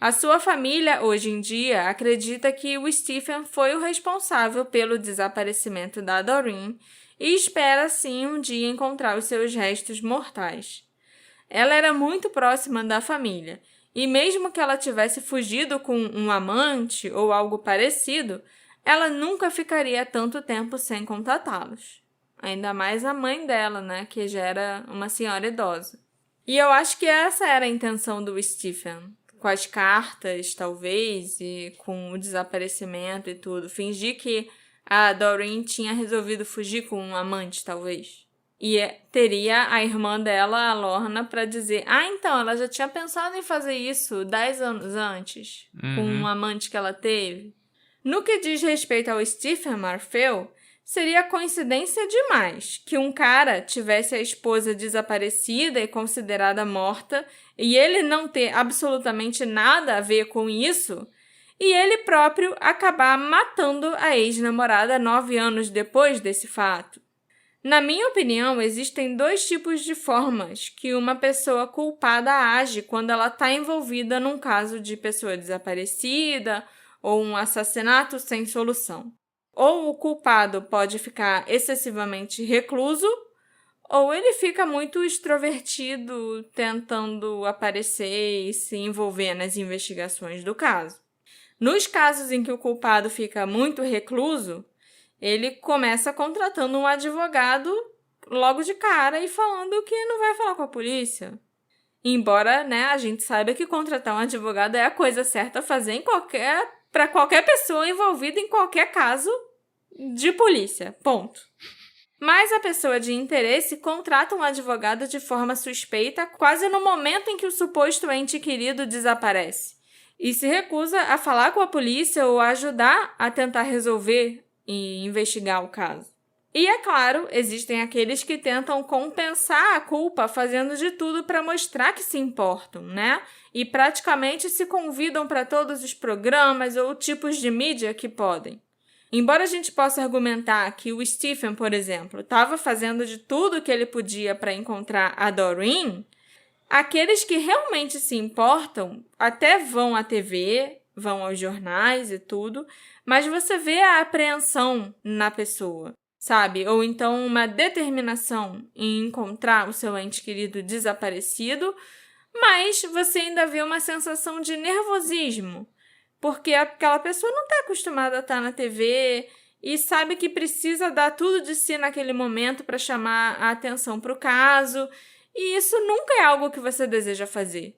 A sua família, hoje em dia, acredita que o Stephen foi o responsável pelo desaparecimento da Doreen e espera, sim, um dia encontrar os seus restos mortais. Ela era muito próxima da família, e mesmo que ela tivesse fugido com um amante ou algo parecido, ela nunca ficaria tanto tempo sem contatá-los. Ainda mais a mãe dela, né, que já era uma senhora idosa. E eu acho que essa era a intenção do Stephen, com as cartas, talvez, e com o desaparecimento e tudo. Fingir que a Doreen tinha resolvido fugir com um amante, talvez. E teria a irmã dela, a Lorna, para dizer: então, ela já tinha pensado em fazer isso 10 anos antes, com um amante que ela teve. No que diz respeito ao Stephen Marfell, seria coincidência demais que um cara tivesse a esposa desaparecida e considerada morta e ele não ter absolutamente nada a ver com isso e ele próprio acabar matando a ex-namorada 9 anos depois desse fato. Na minha opinião, existem 2 tipos de formas que uma pessoa culpada age quando ela está envolvida num caso de pessoa desaparecida ou um assassinato sem solução. Ou o culpado pode ficar excessivamente recluso, ou ele fica muito extrovertido, tentando aparecer e se envolver nas investigações do caso. Nos casos em que o culpado fica muito recluso, ele começa contratando um advogado logo de cara e falando que não vai falar com a polícia. Embora, a gente saiba que contratar um advogado é a coisa certa a fazer para qualquer pessoa envolvida em qualquer caso de polícia. Ponto. Mas a pessoa de interesse contrata um advogado de forma suspeita quase no momento em que o suposto ente querido desaparece e se recusa a falar com a polícia ou a ajudar a tentar resolver e investigar o caso. E, é claro, existem aqueles que tentam compensar a culpa fazendo de tudo para mostrar que se importam, E praticamente se convidam para todos os programas ou tipos de mídia que podem. Embora a gente possa argumentar que o Stephen, por exemplo, estava fazendo de tudo o que ele podia para encontrar a Doreen, aqueles que realmente se importam até vão à TV, vão aos jornais e tudo, mas você vê a apreensão na pessoa, sabe? Ou então uma determinação em encontrar o seu ente querido desaparecido, mas você ainda vê uma sensação de nervosismo, porque aquela pessoa não está acostumada a estar na TV e sabe que precisa dar tudo de si naquele momento para chamar a atenção para o caso, e isso nunca é algo que você deseja fazer.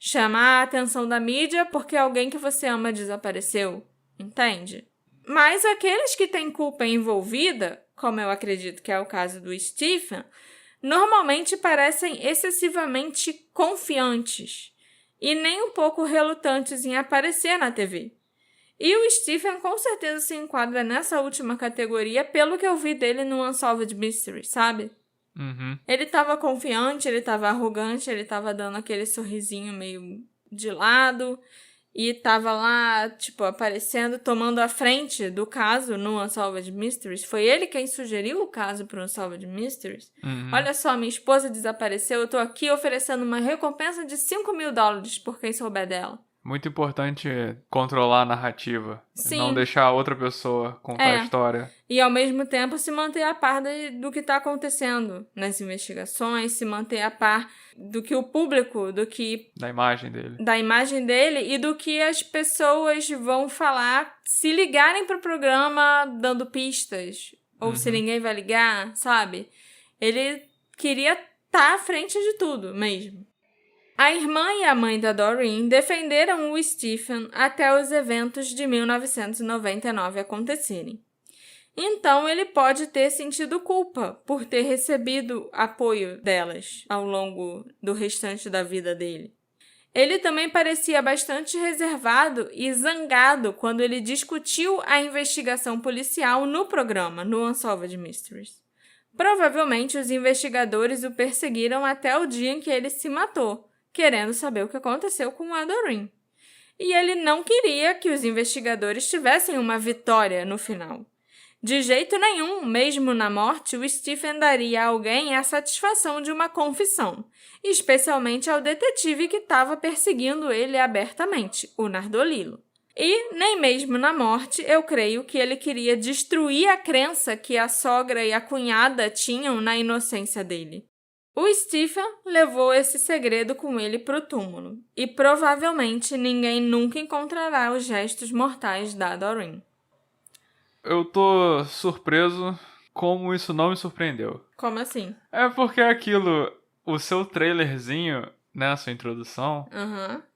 Chamar a atenção da mídia porque alguém que você ama desapareceu, entende? Mas aqueles que têm culpa envolvida, como eu acredito que é o caso do Stephen, normalmente parecem excessivamente confiantes e nem um pouco relutantes em aparecer na TV. E o Stephen com certeza se enquadra nessa última categoria pelo que eu vi dele no Unsolved Mysteries, sabe? Ele estava confiante, ele estava arrogante, ele estava dando aquele sorrisinho meio de lado e estava lá, aparecendo, tomando a frente do caso no Unsolved Mysteries. Foi ele quem sugeriu o caso para o Unsolved Mysteries. Olha só, minha esposa desapareceu, eu tô aqui oferecendo uma recompensa de $5.000 por quem souber dela. Muito importante controlar a narrativa. Sim. Não deixar outra pessoa contar a história. E, ao mesmo tempo, se manter a par do que está acontecendo nas investigações, se manter a par do que o público, da imagem dele. Da imagem dele e do que as pessoas vão falar se ligarem para o programa dando pistas Ou se ninguém vai ligar, sabe? Ele queria estar à frente de tudo mesmo. A irmã e a mãe da Doreen defenderam o Stephen até os eventos de 1999 acontecerem. Então, ele pode ter sentido culpa por ter recebido apoio delas ao longo do restante da vida dele. Ele também parecia bastante reservado e zangado quando ele discutiu a investigação policial no programa, no Unsolved Mysteries. Provavelmente, os investigadores o perseguiram até o dia em que ele se matou, querendo saber o que aconteceu com a Doreen. E ele não queria que os investigadores tivessem uma vitória no final. De jeito nenhum, mesmo na morte, o Stephen daria a alguém a satisfação de uma confissão, especialmente ao detetive que estava perseguindo ele abertamente, o Nardolilo. E, nem mesmo na morte, eu creio que ele queria destruir a crença que a sogra e a cunhada tinham na inocência dele. O Stephen levou esse segredo com ele para o túmulo, e provavelmente ninguém nunca encontrará os restos mortais da Doreen. Eu tô surpreso como isso não me surpreendeu. Como assim? É porque aquilo, o seu trailerzinho, né, sua introdução,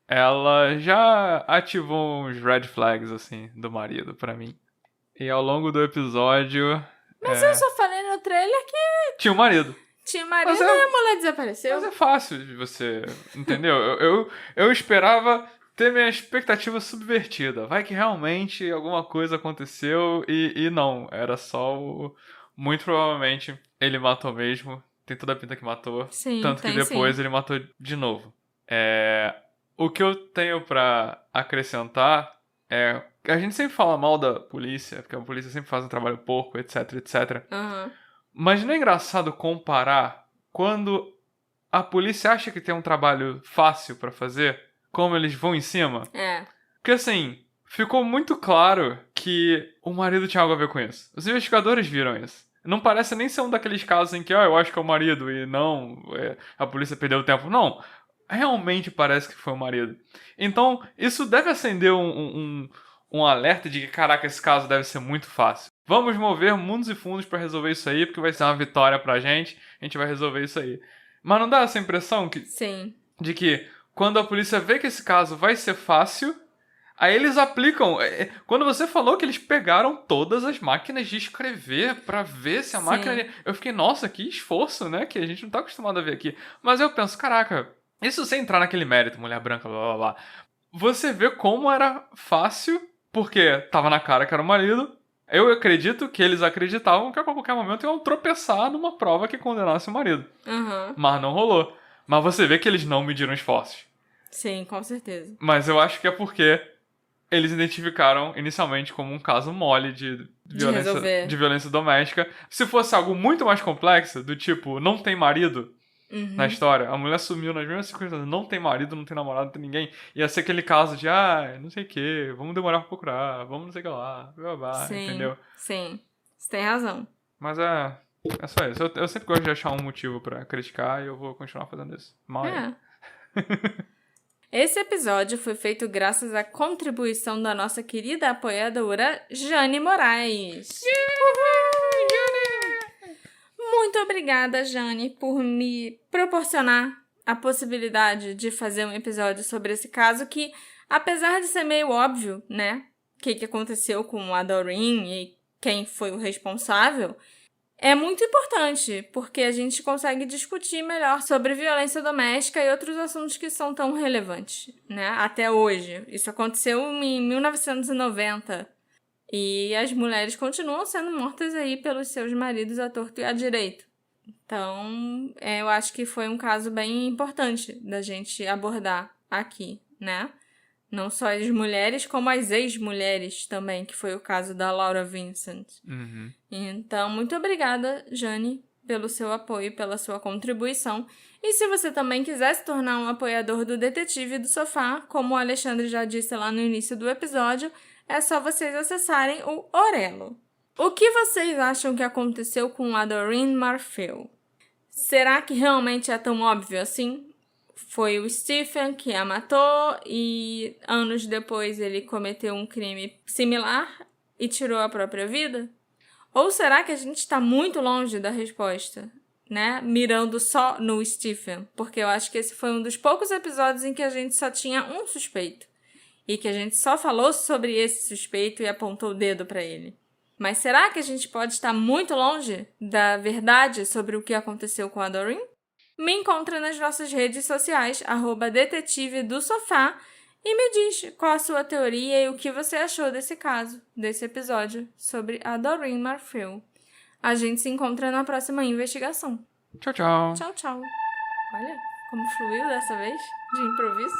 ela já ativou uns red flags, assim, do marido pra mim. E ao longo do episódio... Mas eu só falei no trailer que... Tinha um marido. Tinha marido e a mulher desapareceu. Mas é fácil de você... Entendeu? Eu esperava... ter minha expectativa subvertida. Vai que realmente alguma coisa aconteceu e não. Era só o... Muito provavelmente ele matou mesmo. Tem toda a pinta que matou. Sim, tanto que depois ele matou de novo. O que eu tenho pra acrescentar é... A gente sempre fala mal da polícia, porque a polícia sempre faz um trabalho porco, etc, etc. Mas não é engraçado comparar quando a polícia acha que tem um trabalho fácil pra fazer... como eles vão em cima. Porque assim, ficou muito claro que o marido tinha algo a ver com isso. Os investigadores viram isso. Não parece nem ser um daqueles casos em que, eu acho que é o marido e não, a polícia perdeu tempo. Não, realmente parece que foi o marido. Então, isso deve acender um alerta de que, caraca, esse caso deve ser muito fácil. Vamos mover mundos e fundos pra resolver isso aí, porque vai ser uma vitória pra gente. A gente vai resolver isso aí. Mas não dá essa impressão de que quando a polícia vê que esse caso vai ser fácil, aí eles aplicam... Quando você falou que eles pegaram todas as máquinas de escrever pra ver se a máquina... Eu fiquei, nossa, que esforço, né? Que a gente não tá acostumado a ver aqui. Mas eu penso, caraca, isso sem entrar naquele mérito, mulher branca, blá, blá, blá. Você vê como era fácil, porque tava na cara que era o marido. Eu acredito que eles acreditavam que a qualquer momento iam tropeçar numa prova que condenasse o marido. Mas não rolou. Mas você vê que eles não mediram esforços. Sim, com certeza. Mas eu acho que é porque eles identificaram inicialmente como um caso mole de violência doméstica. Se fosse algo muito mais complexo, do tipo, não tem marido na história, a mulher sumiu nas mesmas circunstâncias, não tem marido, não tem namorado, não tem ninguém, ia ser aquele caso de, não sei o que, vamos demorar pra procurar, vamos não sei o que lá, blá, blá, entendeu? Sim, você tem razão. Mas é só isso. Eu sempre gosto de achar um motivo pra criticar e eu vou continuar fazendo isso. Esse episódio foi feito graças à contribuição da nossa querida apoiadora Jane Moraes. Muito obrigada, Jane, por me proporcionar a possibilidade de fazer um episódio sobre esse caso que, apesar de ser meio óbvio, né, o que aconteceu com a Doreen e quem foi o responsável, é muito importante, porque a gente consegue discutir melhor sobre violência doméstica e outros assuntos que são tão relevantes, né? Até hoje. Isso aconteceu em 1990. E as mulheres continuam sendo mortas aí pelos seus maridos à torto e à direito. Então, eu acho que foi um caso bem importante da gente abordar aqui, né? Não só as mulheres, como as ex-mulheres também, que foi o caso da Laura Vincent. Então, muito obrigada, Jane, pelo seu apoio, pela sua contribuição. E se você também quiser se tornar um apoiador do Detetive do Sofá, como o Alexandre já disse lá no início do episódio, é só vocês acessarem o Orelo. O que vocês acham que aconteceu com a Doreen Marfell? Será que realmente é tão óbvio assim? Foi o Stephen que a matou e anos depois ele cometeu um crime similar e tirou a própria vida? Ou será que a gente está muito longe da resposta, né? Mirando só no Stephen, porque eu acho que esse foi um dos poucos episódios em que a gente só tinha um suspeito e que a gente só falou sobre esse suspeito e apontou o dedo para ele. Mas será que a gente pode estar muito longe da verdade sobre o que aconteceu com a Doreen? Me encontra nas nossas redes sociais, @detetive do sofá, e me diz qual a sua teoria e o que você achou desse caso, desse episódio sobre a Doreen Marfil. A gente se encontra na próxima investigação. Tchau, tchau. Tchau, tchau. Olha como fluiu dessa vez, de improviso.